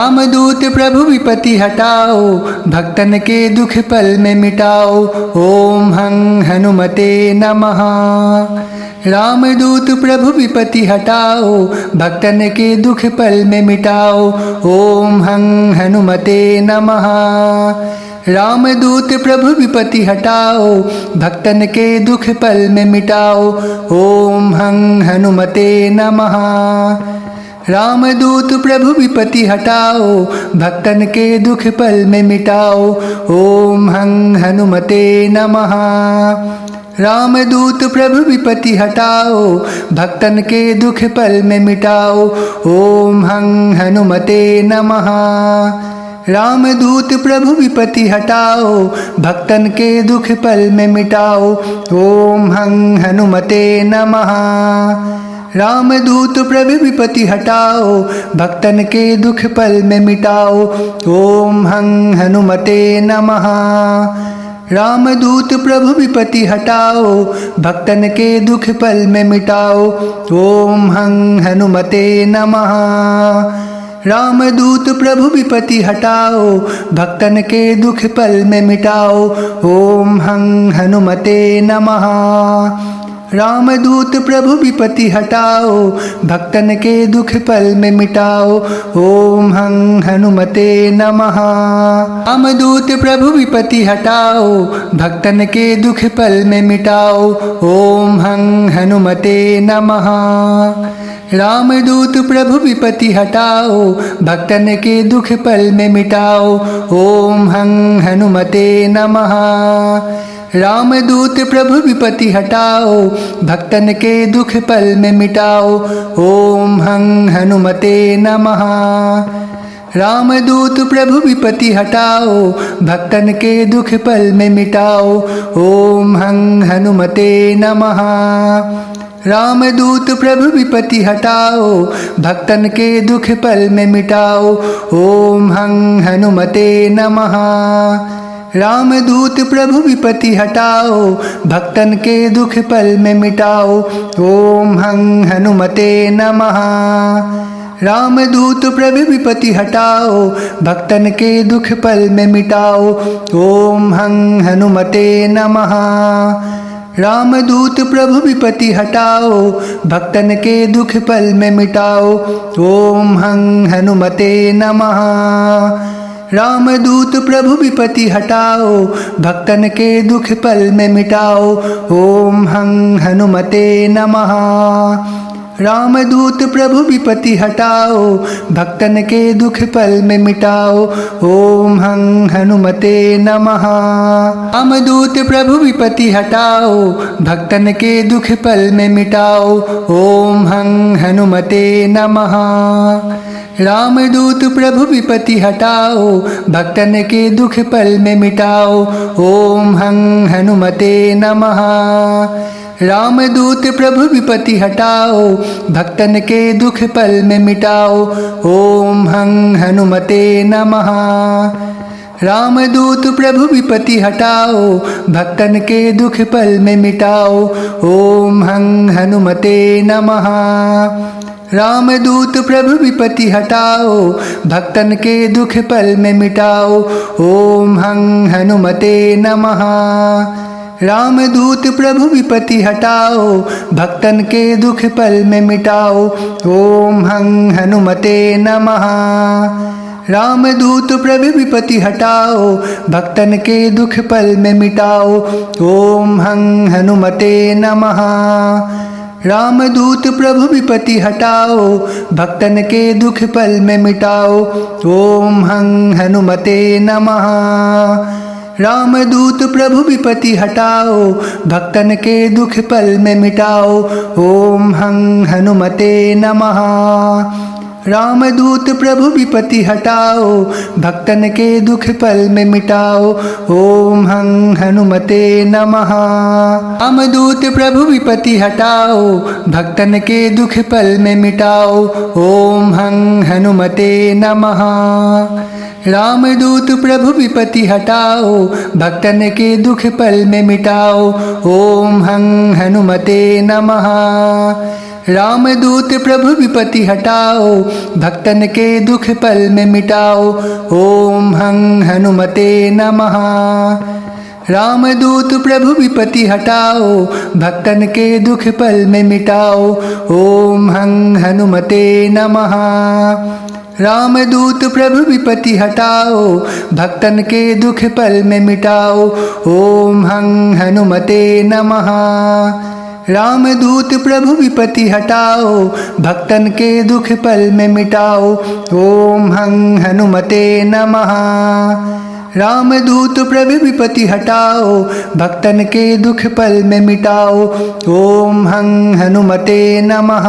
रामदूत प्रभु विपत्ति हटाओ, भक्तन के दुख पल में मिटाओ। ओम हं हनुमते नमः। रामदूत प्रभु विपत्ति हटाओ, भक्तन के दुख पल में मिटाओ। ओम हं हनुमते नमः। रामदूत प्रभु विपत्ति हटाओ, भक्तन के दुख पल में मिटाओ। ओम हं हनुमते नमः। रामदूत प्रभु विपत्ति हटाओ, भक्तन के दुख पल में मिटाओ। ओम हं हनुमते नमः। रामदूत प्रभु विपत्ति हटाओ, भक्तन के दुख पल में मिटाओ। ओम हं हनुमते नमः। रामदूत प्रभु विपत्ति हटाओ, भक्तन के दुख पल में मिटाओ। ओम हं हनुमते नमः। रामदूत प्रभु विपत्ति हटाओ, भक्तन के दुख पल में मिटाओ। ओम हं हनुमते नमः। रामदूत प्रभु विपत्ति हटाओ, भक्तन के दुख पल में मिटाओ। ओम हं हनुमते नमः। रामदूत प्रभु विपत्ति हटाओ, भक्तन के दुख पल में मिटाओ। ओम हं हनुमते नमः। रामदूत प्रभु विपत्ति हटाओ, भक्तन के दुख पल में मिटाओ। ओम हं हनुमते नमः। रामदूत प्रभु विपत्ति हटाओ, भक्तन के दुख पल में मिटाओ। ओम हं हनुमते नमः। रामदूत प्रभु विपत्ति हटाओ, भक्तन के दुख पल में मिटाओ। ओम हं हनुमते नमः। रामदूत प्रभु विपत्ति हटाओ, भक्तन के दुख पल में मिटाओ। ओम हं हनुमते नमः। रामदूत प्रभु विपत्ति हटाओ, भक्तन के दुख पल में मिटाओ। ओम हं हनुमते नमः। रामदूत प्रभु विपत्ति हटाओ, भक्तन के दुख पल में मिटाओ। ओम हं हनुमते नमः। रामदूत प्रभु विपत्ति हटाओ, भक्तन के दुख पल में मिटाओ। ओम हं हनुमते नमः। रामदूत प्रभु विपत्ति हटाओ, भक्तन के दुख पल में मिटाओ। ओम हं हनुमते नमः। रामदूत प्रभु विपत्ति हटाओ, भक्तन के दुख पल में मिटाओ। ओम हं हनुमते नमः। रामदूत प्रभु विपत्ति हटाओ, भक्तन के दुख पल में मिटाओ। ओम हं हनुमते नमः। रामदूत प्रभु विपत्ति हटाओ, भक्तन के दुख पल में मिटाओ। ओम हं हनुमते नमः। रामदूत प्रभु विपत्ति हटाओ, भक्तन के दुख पल में मिटाओ। ओम हं हनुमते नमः। रामदूत प्रभु विपत्ति हटाओ, भक्तन के दुख पल में मिटाओ। ओम हं हनुमते नमः। रामदूत प्रभु विपत्ति हटाओ, भक्तन के दुख पल में मिटाओ। ओम हं हनुमते नमः। रामदूत प्रभु विपत्ति हटाओ, भक्तन के दुख पल में मिटाओ। ओम हं हनुमते नमः। रामदूत प्रभु विपत्ति हटाओ, भक्तन के दुख पल में मिटाओ। ओम हं हनुमते नमः। रामदूत प्रभु विपत्ति हटाओ, भक्तन के दुख पल में मिटाओ। ओम हं हनुमते नमः। रामदूत प्रभु विपत्ति हटाओ, भक्तन के दुख पल में मिटाओ। ओम हं हनुमते नमः। रामदूत प्रभु विपत्ति हटाओ, भक्तन के दुख पल में मिटाओ। ओम हं हनुमते नमः। रामदूत प्रभु विपत्ति हटाओ, भक्तन के दुख पल में मिटाओ। ओम हं हनुमते नमः। रामदूत प्रभु विपत्ति हटाओ, भक्तन के दुख पल में मिटाओ। ओम हं हनुमते नमः। रामदूत प्रभु विपत्ति हटाओ, भक्तन के दुख पल में मिटाओ। ओम हं हनुमते नमः। रामदूत प्रभु विपत्ति हटाओ, भक्तन के दुख पल में मिटाओ। ओम हं हनुमते नमः। रामदूत प्रभु विपत्ति हटाओ, भक्तन के दुख पल में मिटाओ। ओम हं हनुमते नमः। रामदूत प्रभु विपत्ति हटाओ, भक्तन के दुख पल में मिटाओ। ओम हं हनुमते नमः। रामदूत प्रभु विपत्ति हटाओ, भक्तन के दुख पल में मिटाओ। ओम हं हनुमते नमः। रामदूत प्रभु विपत्ति हटाओ, भक्तन के दुख पल में मिटाओ। ओम हं हनुमते नमः। रामदूत प्रभु विपत्ति हटाओ, भक्तन के दुख पल में मिटाओ। ओम हं हनुमते नमः।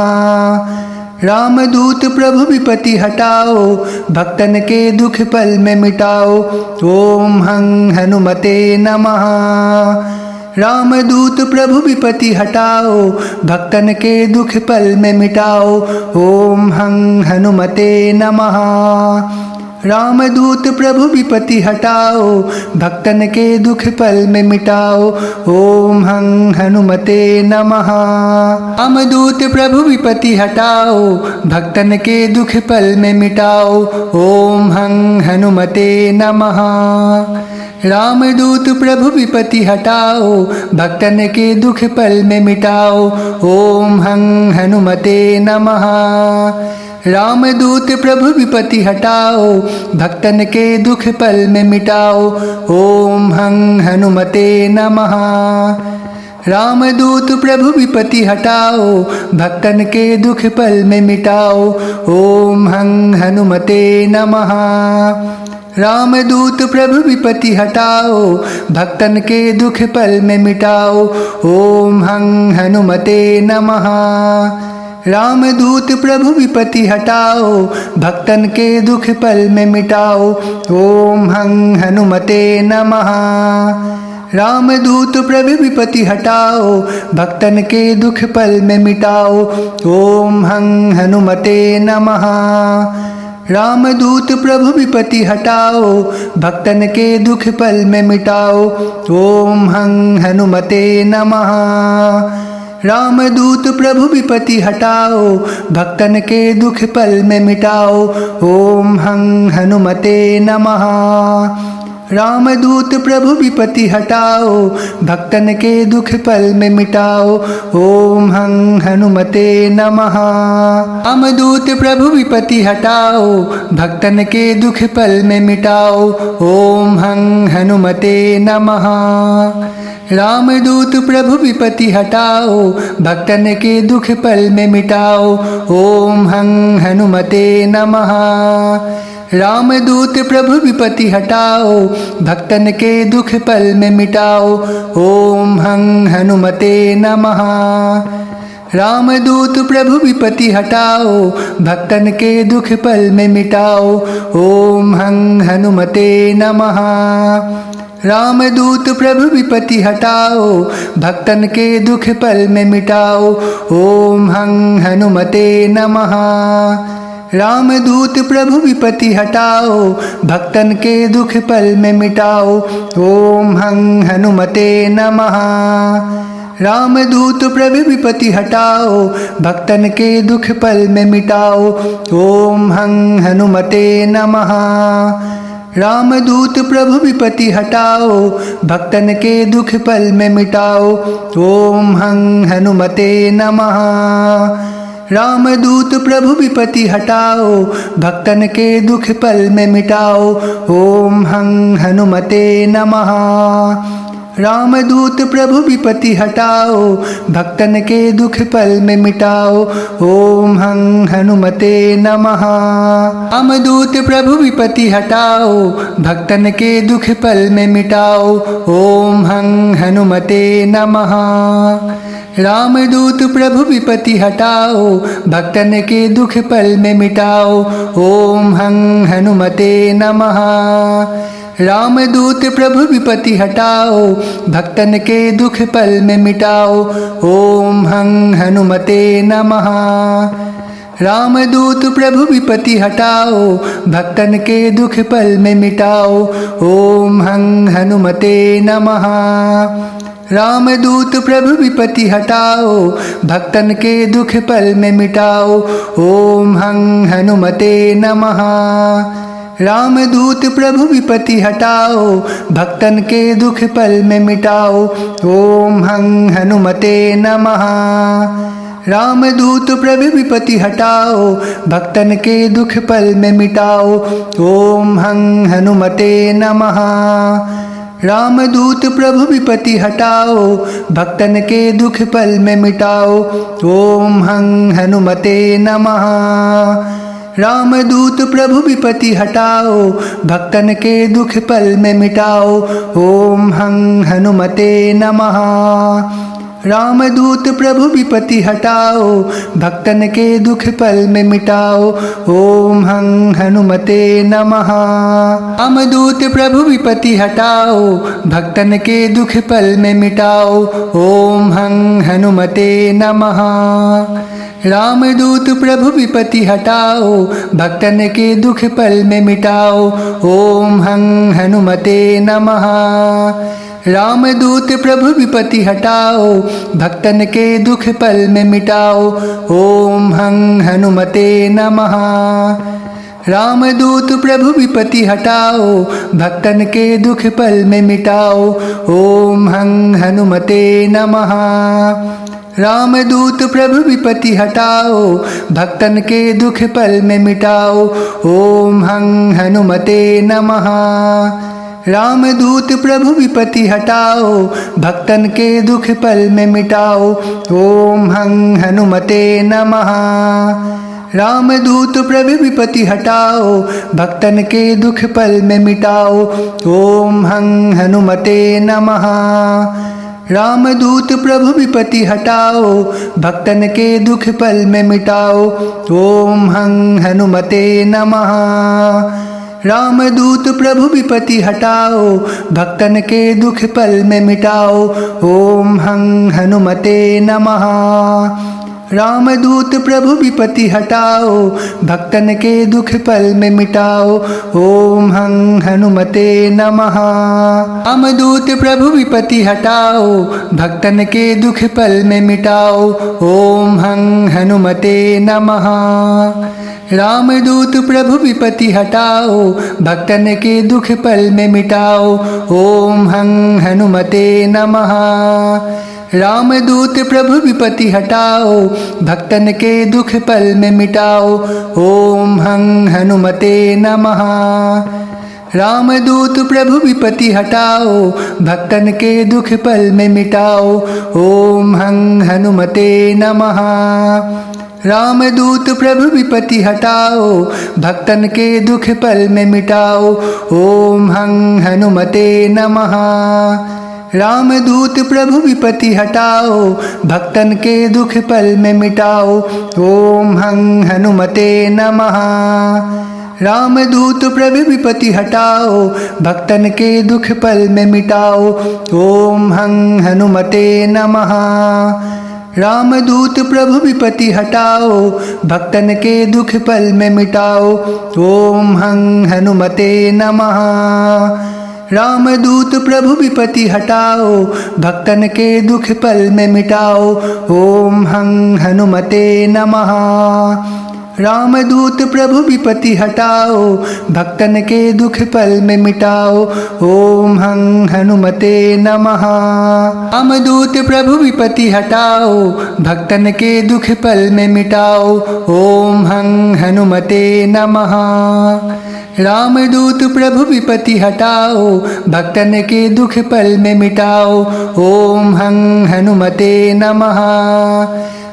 रामदूत प्रभु विपत्ति हटाओ, भक्तन के दुख पल में मिटाओ। ओम हं हनुमते नमः। रामदूत प्रभु विपत्ति हटाओ, भक्तन के दुख पल में मिटाओ। ओम हं हनुमते नमः। रामदूत प्रभु विपत्ति हटाओ, भक्तन के दुख पल में मिटाओ। ओम हं हनुमते नमः। रामदूत प्रभु विपत्ति हटाओ, भक्तन के दुख पल में मिटाओ। ओम हं हनुमते नमः। रामदूत प्रभु विपत्ति हटाओ, भक्तन के दुख पल में मिटाओ। ओम हं हनुमते नमः। रामदूत प्रभु विपत्ति हटाओ, भक्तन के दुख पल में मिटाओ। ओम हं हनुमते नमः। रामदूत प्रभु विपत्ति हटाओ, भक्तन के दुख पल में मिटाओ। ओम हं हनुमते नमः। रामदूत प्रभु विपत्ति हटाओ, भक्तन के दुख पल में मिटाओ। ओम हं हनुमते नमः। रामदूत प्रभु विपत्ति हटाओ, भक्तन के दुख पल में मिटाओ। ओम हं हनुमते नमः। रामदूत प्रभु विपत्ति हटाओ, भक्तन के दुख पल में मिटाओ। ओम हं हनुमते नमः। रामदूत प्रभु विपत्ति हटाओ, भक्तन के दुख पल में मिटाओ। ओम हं हनुमते नमः। रामदूत प्रभु विपत्ति हटाओ, भक्तन के दुख पल में मिटाओ। ओम हं हनुमते नमः। रामदूत प्रभु विपत्ति हटाओ, भक्तन के दुख पल में मिटाओ। ओम हं हनुमते नमः। रामदूत प्रभु विपत्ति हटाओ, भक्तन के दुख पल में मिटाओ। ओम हं हनुमते नमः। रामदूत प्रभु विपत्ति हटाओ, भक्तन के दुख पल में मिटाओ। ओम हं हनुमते नमः। रामदूत प्रभु विपत्ति हटाओ, भक्तन के दुख पल में मिटाओ। ओम हं हनुमते नमः। रामदूत प्रभु विपत्ति हटाओ, भक्तन के दुख पल में मिटाओ। ओम हं हनुमते नमः। रामदूत प्रभु विपत्ति हटाओ, भक्तन के दुख पल में मिटाओ। ओम हं हनुमते नमः। रामदूत प्रभु विपत्ति हटाओ, भक्तन के दुख पल में मिटाओ। ओम हं हनुमते नमः। रामदूत प्रभु विपत्ति हटाओ, भक्तन के दुख पल में मिटाओ। ओम हं हनुमते नमः। रामदूत प्रभु विपत्ति हटाओ, भक्तन के दुख पल में मिटाओ। ओम हं हनुमते नमः। रामदूत प्रभु विपत्ति हटाओ, भक्तन के दुख पल में मिटाओ। ओम हं हनुमते नमः। रामदूत प्रभु विपत्ति हटाओ, भक्तन के दुख पल में मिटाओ। ओम हं हनुमते नमः। रामदूत प्रभु विपत्ति हटाओ, भक्तन के दुख पल में मिटाओ। ओम हं हनुमते नमः। रामदूत प्रभु विपत्ति हटाओ, भक्तन के दुख पल में मिटाओ। ओम हं हनुमते नमः। रामदूत प्रभु विपत्ति हटाओ, भक्तन के दुख पल में मिटाओ। ओम हं हनुमते नमः। रामदूत प्रभु विपत्ति हटाओ, भक्तन के दुख पल में मिटाओ। ओम हं हनुमते नमः। रामदूत प्रभु विपत्ति हटाओ, भक्तन के दुख पल में मिटाओ। ओम हं हनुमते नमः। रामदूत प्रभु विपत्ति हटाओ, भक्तन के दुख पल में मिटाओ। ओम हं हनुमते नमः। रामदूत प्रभु विपत्ति हटाओ, भक्तन के दुख पल में मिटाओ। ओम हं हनुमते नमः। रामदूत प्रभु विपत्ति हटाओ, भक्तन के दुख पल में मिटाओ। ओम हं हनुमते नमः। रामदूत प्रभु विपत्ति हटाओ, भक्तन के दुख पल में मिटाओ। ओम हं हनुमते नमः। रामदूत प्रभु विपत्ति हटाओ, भक्तन के दुख पल में मिटाओ। ओम हं हनुमते नमः। रामदूत प्रभु विपत्ति हटाओ, भक्तन के दुख पल में मिटाओ। ओम हं हनुमते नमः। रामदूत प्रभु विपत्ति हटाओ, भक्तन के दुख पल में मिटाओ। ओम हं हनुमते नमः। रामदूत प्रभु विपत्ति हटाओ, भक्तन के दुख पल में मिटाओ। ओम हं हनुमते नमः। रामदूत प्रभु विपत्ति हटाओ, भक्तन के दुख पल में मिटाओ। ओम हं हनुमते नमः। रामदूत प्रभु विपत्ति हटाओ, भक्तन के दुख पल में मिटाओ। ओम हं हनुमते नमः। रामदूत प्रभु विपत्ति हटाओ, भक्तन के दुख पल में मिटाओ। ओम हं हनुमते नमः। रामदूत प्रभु विपत्ति हटाओ, भक्तन के दुख पल में मिटाओ। ओम हं हनुमते नमः। रामदूत प्रभु विपत्ति हटाओ, भक्तन के दुख पल में मिटाओ। ओम हं हनुमते नमः। रामदूत प्रभु विपत्ति हटाओ, भक्तन के दुख पल में मिटाओ। ओम हं हनुमते नमः। रामदूत प्रभु विपत्ति हटाओ, भक्तन के दुख पल में मिटाओ। ओम हं हनुमते नमः। रामदूत प्रभु विपत्ति हटाओ, भक्तन के दुख पल में मिटाओ। ओम हं हनुमते नमः। रामदूत प्रभु विपत्ति हटाओ, भक्तन के दुख पल में मिटाओ। ओम हं हनुमते नमः। रामदूत प्रभु विपत्ति हटाओ, भक्तन के दुख पल में मिटाओ। ओम हं हनुमते नमः। रामदूत प्रभु विपत्ति हटाओ, भक्तन के दुख पल में मिटाओ। ओम हं हनुमते नमः। रामदूत प्रभु विपत्ति हटाओ, भक्तन के दुख पल में मिटाओ। ओम हं हनुमते नमः। रामदूत प्रभु विपत्ति हटाओ, भक्तन के दुख पल में मिटाओ। ओम हं हनुमते नमः। रामदूत प्रभु विपत्ति हटाओ, भक्तन के दुख पल में मिटाओ। ओम हं हनुमते नमः। रामदूत प्रभु विपत्ति हटाओ, भक्तन के दुख पल में मिटाओ। ओम हं हनुमते नमः। रामदूत प्रभु विपत्ति हटाओ, भक्तन के दुख पल में मिटाओ। ओम हं हनुमते नमः। रामदूत प्रभु विपत्ति हटाओ, भक्तन के दुख पल में मिटाओ। ओम हं हनुमते नमः। रामदूत प्रभु विपत्ति हटाओ, भक्तन के दुख पल में मिटाओ। ओम हं हनुमते नमः। रामदूत प्रभु विपत्ति हटाओ, भक्तन के दुख पल में मिटाओ। ओम हं हनुमते नमः।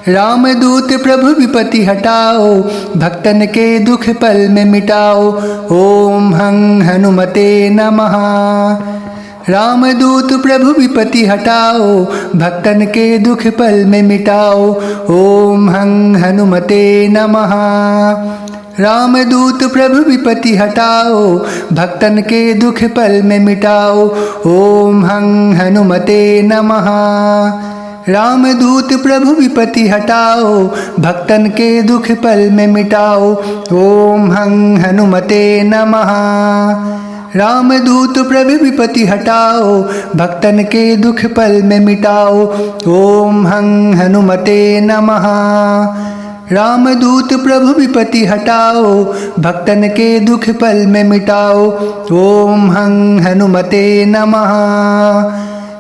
रामदूत प्रभु विपत्ति हटाओ, भक्तन के दुख पल में मिटाओ। ओम हं हनुमते नमः। रामदूत प्रभु विपत्ति हटाओ, भक्तन के दुख पल में मिटाओ। ओम हं हनुमते नमः। रामदूत प्रभु विपत्ति हटाओ, भक्तन के दुख पल में मिटाओ। ओम हं हनुमते नमः। रामदूत प्रभु विपत्ति हटाओ, भक्तन के दुख पल में मिटाओ। ओम हं हनुमते नमः। रामदूत प्रभु विपत्ति हटाओ, भक्तन के दुख पल में मिटाओ। ओम हं हनुमते नमः। रामदूत प्रभु विपत्ति हटाओ, भक्तन के दुख पल में मिटाओ। ओम हं हनुमते नमः।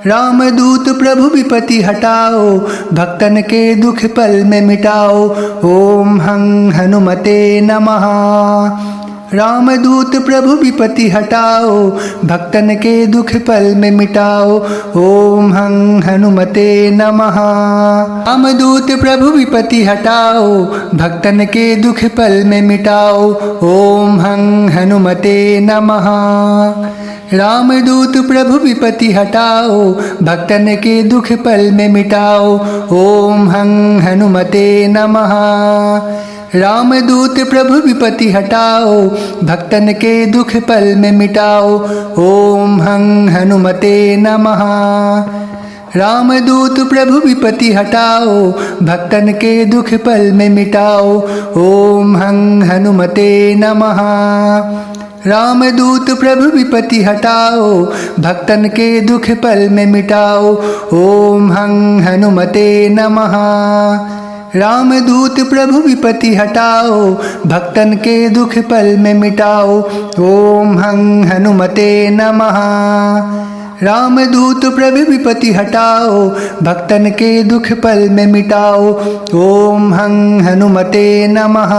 रामदूत प्रभु विपत्ति हटाओ, भक्तन के दुख पल में मिटाओ। ओम हं हनुमते नमः। रामदूत प्रभु विपत्ति हटाओ, भक्तन के दुख पल में मिटाओ। ओम हं हनुमते नमः। रामदूत प्रभु विपत्ति हटाओ, भक्तन के दुख पल में मिटाओ। ओम हं हनुमते नमः। रामदूत प्रभु विपत्ति हटाओ, भक्तन के दुख पल में मिटाओ। ओम हं हनुमते नमः। रामदूत प्रभु विपत्ति हटाओ, भक्तन के दुख पल में मिटाओ। ओम हं हनुमते नमः। रामदूत प्रभु विपत्ति हटाओ, भक्तन के दुख पल में मिटाओ। ओम हं हनुमते नमः। रामदूत प्रभु विपत्ति हटाओ, भक्तन के दुख पल में मिटाओ। ओम हं हनुमते नमः। रामदूत प्रभु विपत्ति हटाओ, भक्तन के दुख पल में मिटाओ। ओम हं हनुमते नमः। रामदूत प्रभु विपत्ति हटाओ, भक्तन के दुख पल में मिटाओ। ओम हं हनुमते नमः।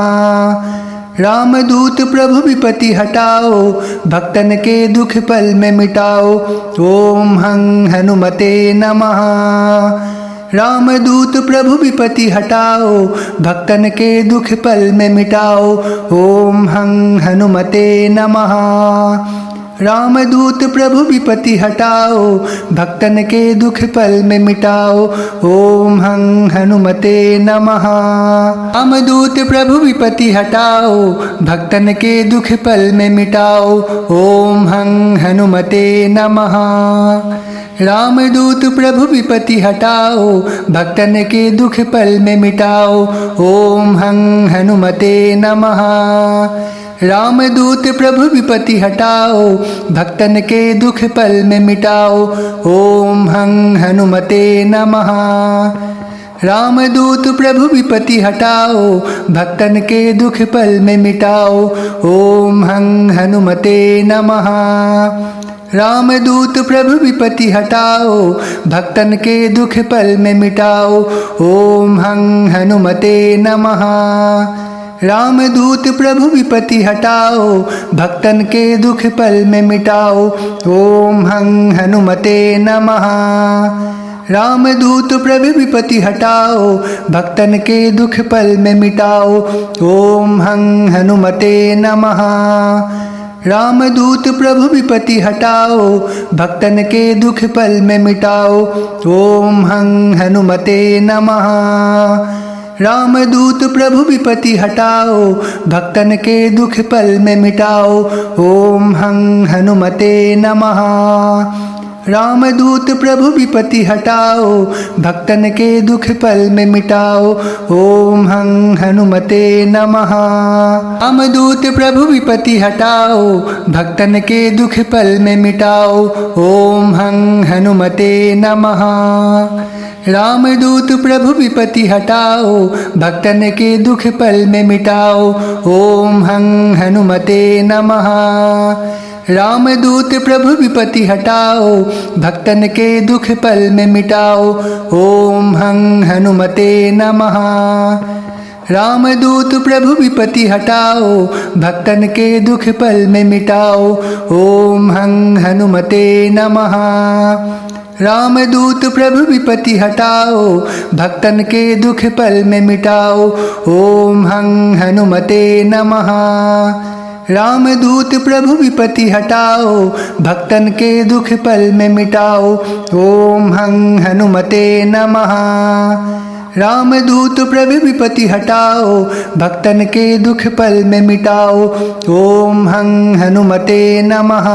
रामदूत प्रभु विपत्ति हटाओ, भक्तन के दुख पल में मिटाओ। ओम हं हनुमते नमः। रामदूत प्रभु विपत्ति हटाओ, भक्तन के दुख पल में मिटाओ। ओम हं हनुमते नमः। रामदूत प्रभु विपत्ति हटाओ, भक्तन के दुख पल में मिटाओ। ओम हं हनुमते नमः। रामदूत प्रभु विपत्ति हटाओ, भक्तन के दुख पल में मिटाओ। ओम हं हनुमते नमः। रामदूत प्रभु विपत्ति हटाओ, भक्तन के दुख पल में मिटाओ। ओम हं हनुमते नमः। रामदूत प्रभु विपत्ति हटाओ, भक्तन के दुख पल में मिटाओ। ओम हं हनुमते नमः। रामदूत प्रभु विपत्ति हटाओ, भक्तन के दुख पल में मिटाओ। ओम हं हनुमते नमः। रामदूत प्रभु विपत्ति हटाओ, भक्तन के दुख पल में मिटाओ। ओम हं हनुमते नमः। रामदूत प्रभु विपत्ति हटाओ, भक्तन के दुख पल में मिटाओ। ओम हं हनुमते नमः। रामदूत प्रभु विपत्ति हटाओ, भक्तन के दुख पल में मिटाओ। ओम हं हनुमते नमः। रामदूत प्रभु विपत्ति हटाओ, भक्तन के दुख पल में मिटाओ। ओम हं हनुमते नमः। रामदूत प्रभु विपत्ति हटाओ, भक्तन के दुख पल में मिटाओ। ओम हं हनुमते नमः। रामदूत प्रभु विपत्ति हटाओ, भक्तन के दुख पल में मिटाओ। ओम हं हनुमते नमः। रामदूत प्रभु विपत्ति हटाओ, भक्तन के दुख पल में मिटाओ। ओम हं हनुमते नमः। रामदूत प्रभु विपत्ति हटाओ, भक्तन के दुख पल में मिटाओ। ओम हं हनुमते नमः। रामदूत प्रभु विपत्ति हटाओ, भक्तन के दुख पल में मिटाओ। ओम हं हनुमते नमः। रामदूत प्रभु विपत्ति हटाओ, भक्तन के दुख पल में मिटाओ। ओम हं हनुमते नमः। रामदूत प्रभु विपत्ति हटाओ, भक्तन के दुख पल में मिटाओ। ओम हं हनुमते नमः। रामदूत प्रभु विपत्ति हटाओ, भक्तन के दुख पल में मिटाओ। ओम हं हनुमते नमः। रामदूत प्रभु विपत्ति हटाओ, भक्तन के दुख पल में मिटाओ। ओम हं हनुमते नमः।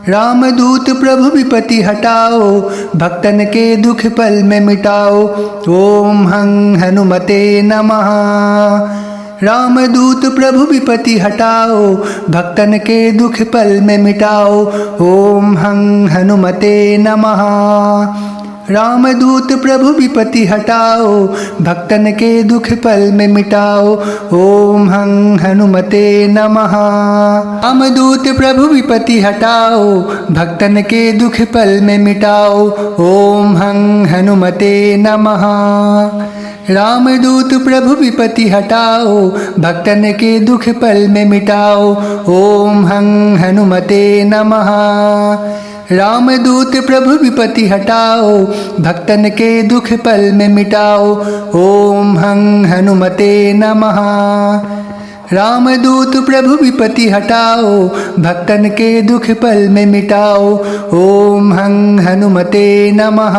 रामदूत प्रभु विपत्ति हटाओ, भक्तन के दुख पल में मिटाओ। ओम हं हनुमते नमः। रामदूत प्रभु विपत्ति हटाओ, भक्तन के दुख पल में मिटाओ। ओम हं हनुमते नमः। रामदूत प्रभु विपत्ति हटाओ, भक्तन के दुख पल में मिटाओ। ओम हं हनुमते नमः। रामदूत प्रभु विपत्ति हटाओ, भक्तन के दुख पल में मिटाओ। ओम हं हनुमते नमः। रामदूत प्रभु विपत्ति हटाओ, भक्तन के दुख पल में मिटाओ। ओम हं हनुमते नमः। रामदूत प्रभु विपत्ति हटाओ, भक्तन के दुख पल में मिटाओ। ओम हं हनुमते नमः। रामदूत प्रभु विपत्ति हटाओ, भक्तन के दुख पल में मिटाओ। ओम हं हनुमते नमः।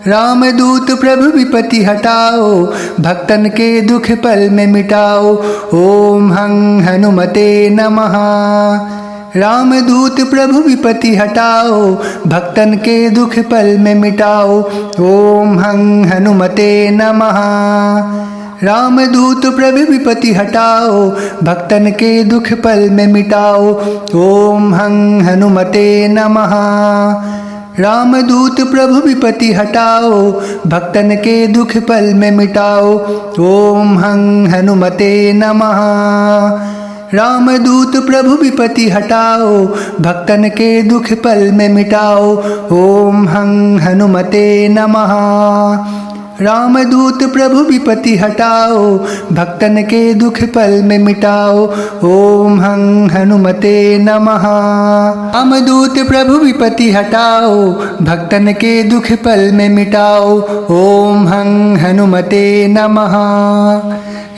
रामदूत प्रभु विपत्ति हटाओ, भक्तन के दुख पल में मिटाओ। ओम हं हनुमते नमः। रामदूत प्रभु विपत्ति हटाओ, भक्तन के दुख पल में मिटाओ। ओम हं हनुमते नमः। रामदूत प्रभु विपत्ति हटाओ, भक्तन के दुख पल में मिटाओ। ओम हं हनुमते नमः। रामदूत प्रभु विपत्ति हटाओ, भक्तन के दुख पल में मिटाओ। ओम हं हनुमते नमः। रामदूत प्रभु विपत्ति हटाओ, भक्तन के दुख पल में मिटाओ। ओम हं हनुमते नमः। रामदूत प्रभु विपत्ति हटाओ, भक्तन के दुख पल में मिटाओ। ओम हं हनुमते नमः। रामदूत प्रभु विपत्ति हटाओ, भक्तन के दुख पल में मिटाओ। ओम हं हनुमते नमः।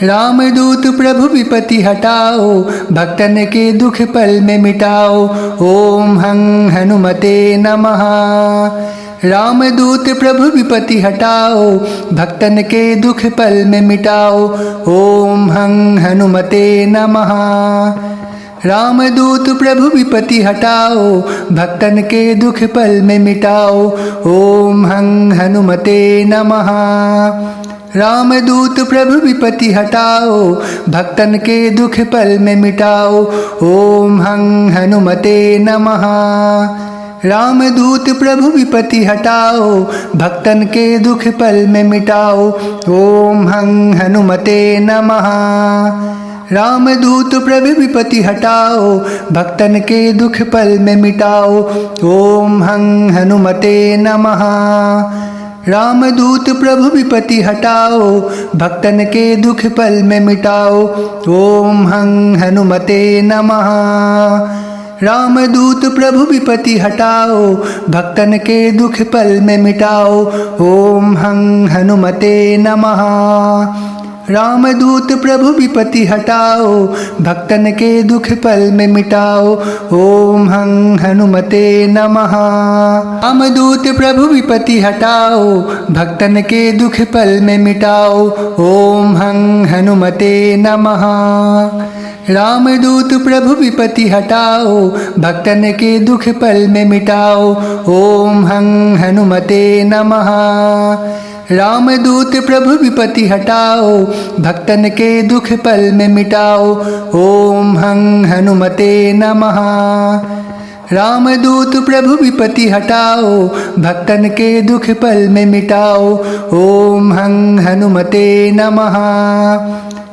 रामदूत प्रभु विपत्ति हटाओ, भक्तन के दुख पल में मिटाओ। ओम हं हनुमते नमः। रामदूत प्रभु विपत्ति हटाओ, भक्तन के दुख पल में मिटाओ। ओम हं हनुमते नमः। रामदूत प्रभु विपत्ति हटाओ, भक्तन के दुख पल में मिटाओ। ओम हं हनुमते नमः। रामदूत प्रभु विपत्ति हटाओ, भक्तन के दुख पल में मिटाओ। ओम हं हनुमते नमः। रामदूत प्रभु विपत्ति हटाओ, भक्तन के दुख पल में मिटाओ। ओम हं हनुमते नमः। रामदूत प्रभु विपत्ति हटाओ, भक्तन के दुख पल में मिटाओ। ओम हं हनुमते नमः। रामदूत प्रभु विपत्ति हटाओ, भक्तन के दुख पल में मिटाओ। ओम हं हनुमते नमः। रामदूत प्रभु विपत्ति हटाओ, भक्तन के दुख पल में मिटाओ। ओम हं हनुमते नमः। रामदूत प्रभु विपत्ति हटाओ, भक्तन के दुख पल में मिटाओ। ओम हं हनुमते नमः। रामदूत प्रभु विपत्ति हटाओ, भक्तन के दुख पल में मिटाओ। ओम हं हनुमते नमः। रामदूत प्रभु विपत्ति हटाओ, भक्तन के दुख पल में मिटाओ। ओम हं हनुमते नमः। रामदूत प्रभु विपत्ति हटाओ, भक्तन के दुख पल में मिटाओ। ओम हं हनुमते नमः। रामदूत प्रभु विपत्ति हटाओ, भक्तन के दुख पल में मिटाओ। ओम हं हनुमते नमः।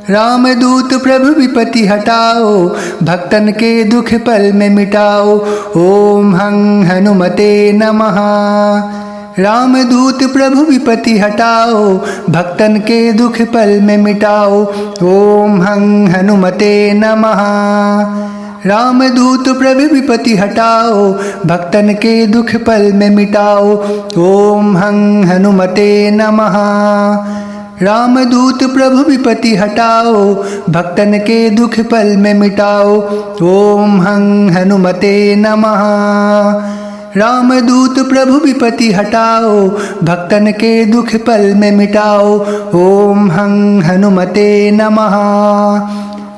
रामदूत प्रभु विपत्ति हटाओ, भक्तन के दुख पल में मिटाओ। ओम हं हनुमते नमः। रामदूत प्रभु विपत्ति हटाओ, भक्तन के दुख पल में मिटाओ। ओम हं हनुमते नमः। रामदूत प्रभु विपत्ति हटाओ, भक्तन के दुख पल में मिटाओ। ओम हं हनुमते नमः। रामदूत प्रभु विपत्ति हटाओ, भक्तन के दुख पल में मिटाओ। ओम हं हनुमते नमः। रामदूत प्रभु विपत्ति हटाओ, भक्तन के दुख पल में मिटाओ। ओम हं हनुमते नमः।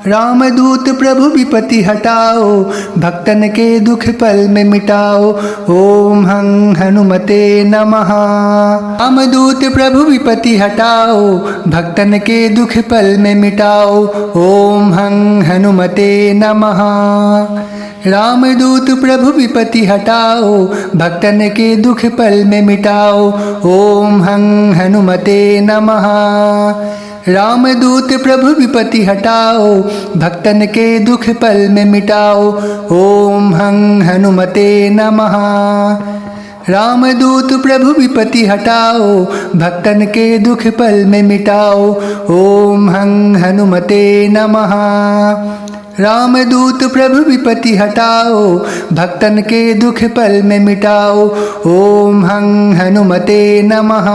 रामदूत प्रभु विपत्ति हटाओ, भक्तन के दुख पल में मिटाओ। ओम हं हनुमते नमः। रामदूत प्रभु विपत्ति हटाओ, भक्तन के दुख पल में मिटाओ। ओम हं हनुमते नमः। रामदूत प्रभु विपत्ति हटाओ, भक्तन के दुख पल में मिटाओ। ओम हं हनुमते नमः। रामदूत प्रभु विपत्ति हटाओ, भक्तन के दुख पल में मिटाओ। ओम हं हनुमते नमः। रामदूत प्रभु विपत्ति हटाओ, भक्तन के दुख पल में मिटाओ। ओम हं हनुमते नमः। रामदूत प्रभु विपत्ति हटाओ, भक्तन के दुख पल में मिटाओ। ओम हं हनुमते नमः।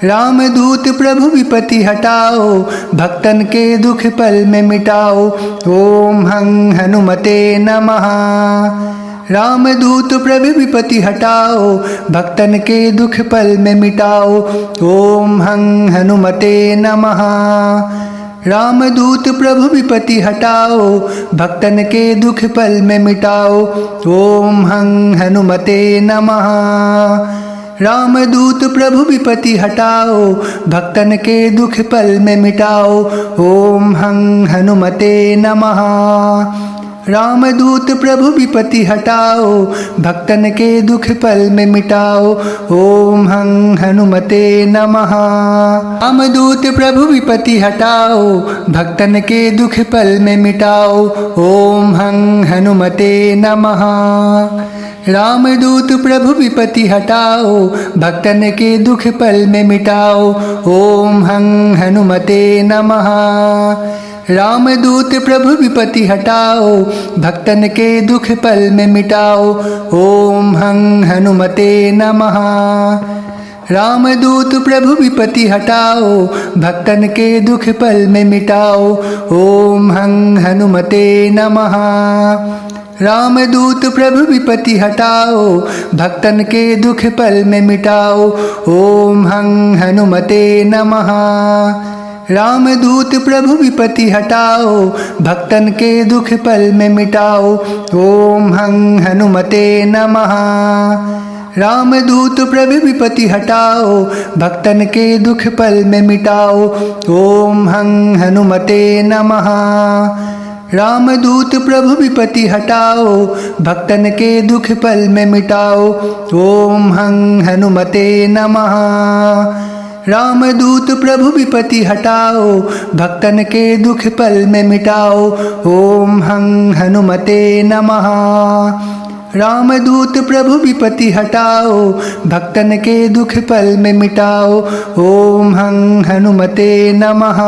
रामदूत प्रभु विपत्ति हटाओ, भक्तन के दुख पल में मिटाओ। ओम हं हनुमते नमः। रामदूत प्रभु विपत्ति हटाओ, भक्तन के दुख पल में मिटाओ। ओम हं हनुमते नमः। रामदूत प्रभु विपत्ति हटाओ, भक्तन के दुख पल में मिटाओ। ओम हं हनुमते नमः। रामदूत प्रभु विपत्ति हटाओ, भक्तन के दुख पल में मिटाओ। ओम हं हनुमते नमः। रामदूत प्रभु विपत्ति हटाओ, भक्तन के दुख पल में मिटाओ। ओम हं हनुमते नमः। रामदूत प्रभु विपत्ति हटाओ, भक्तन के दुख पल में मिटाओ। ओम हं हनुमते नमः। रामदूत प्रभु विपत्ति हटाओ, भक्तन के दुख पल में मिटाओ। ओम हं हनुमते नमः। रामदूत प्रभु विपत्ति हटाओ, भक्तन के दुख पल में मिटाओ। ओम हं हनुमते नमः। रामदूत प्रभु विपत्ति हटाओ, भक्तन के दुख पल में मिटाओ। ओम हं हनुमते नमः। रामदूत प्रभु विपत्ति हटाओ, भक्तन के दुख पल में मिटाओ। ओम हं हनुमते नमः। रामदूत प्रभु विपत्ति हटाओ, भक्तन के दुख पल में मिटाओ। ओम हं हनुमते नमः। रामदूत प्रभु विपत्ति हटाओ, भक्तन के दुख पल में मिटाओ। ओम हं हनुमते नमः। रामदूत प्रभु विपत्ति हटाओ, भक्तन के दुख पल में मिटाओ। ओम हं हनुमते नमः। रामदूत प्रभु विपत्ति हटाओ, भक्तन के दुख पल में मिटाओ। ओम हं हनुमते नमः। रामदूत प्रभु विपत्ति हटाओ, भक्तन के दुख पल में मिटाओ। ओम हं हनुमते नमः।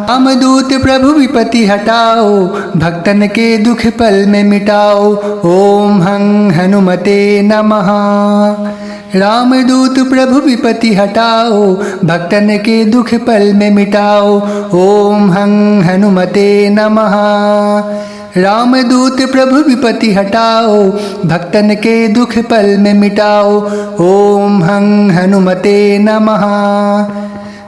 रामदूत प्रभु विपत्ति हटाओ, भक्तन के दुख पल में मिटाओ। ओम हं हनुमते नमः। रामदूत प्रभु विपत्ति हटाओ, भक्तन के दुख पल में मिटाओ। ओम हं हनुमते नमः। रामदूत प्रभु विपत्ति हटाओ, भक्तन के दुख पल में मिटाओ। ओम हं हनुमते नमः।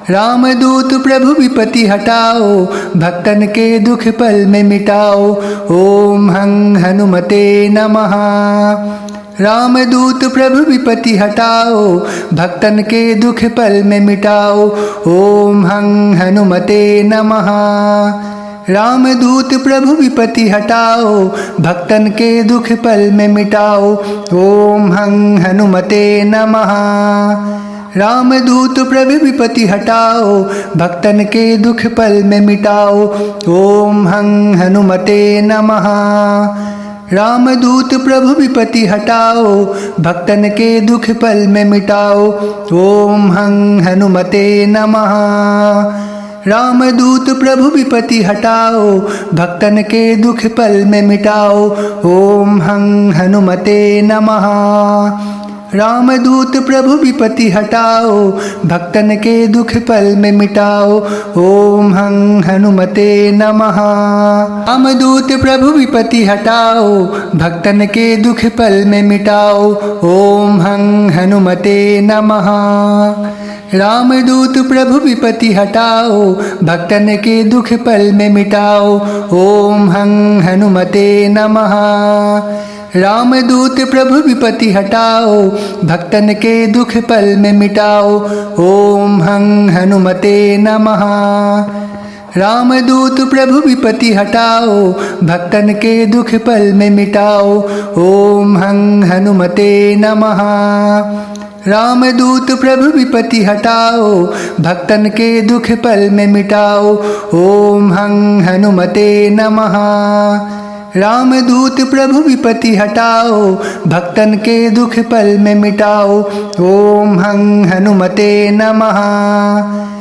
रामदूत प्रभु विपत्ति हटाओ, भक्तन के दुख पल में मिटाओ। ओम हं हनुमते नमः। रामदूत प्रभु विपत्ति हटाओ, भक्तन के दुख पल में मिटाओ। ओम हं हनुमते नमः। रामदूत प्रभु विपत्ति हटाओ, भक्तन के दुख पल में मिटाओ। ओम हं हनुमते नमः। रामदूत प्रभु विपत्ति हटाओ, भक्तन के दुख पल में मिटाओ। ओम हं हनुमते नमः। रामदूत प्रभु विपत्ति हटाओ, भक्तन के दुख पल में मिटाओ। ओम हं हनुमते नमः। रामदूत प्रभु विपत्ति हटाओ, भक्तन के दुख पल में मिटाओ। ओम हं हनुमते नमः। रामदूत प्रभु विपत्ति हटाओ, भक्तन के दुख पल में मिटाओ। ओम हं हनुमते नमः। रामदूत प्रभु विपत्ति हटाओ, भक्तन के दुख पल में मिटाओ। ओम हं हनुमते नमः। रामदूत प्रभु विपत्ति हटाओ, भक्तन के दुख पल में मिटाओ। ओम हं हनुमते नमः। रामदूत प्रभु विपत्ति हटाओ, भक्तन के दुख पल में मिटाओ। ओम हं हनुमते नमः। रामदूत प्रभु विपत्ति हटाओ, भक्तन के दुख पल में मिटाओ। ओम हं हनुमते नमः। रामदूत प्रभु विपत्ति हटाओ, भक्तन के दुख पल में मिटाओ। ओम हं हनुमते नमः। रामदूत प्रभु विपत्ति हटाओ, भक्तन के दुख पल में मिटाओ। ओम हं हनुमते नमः।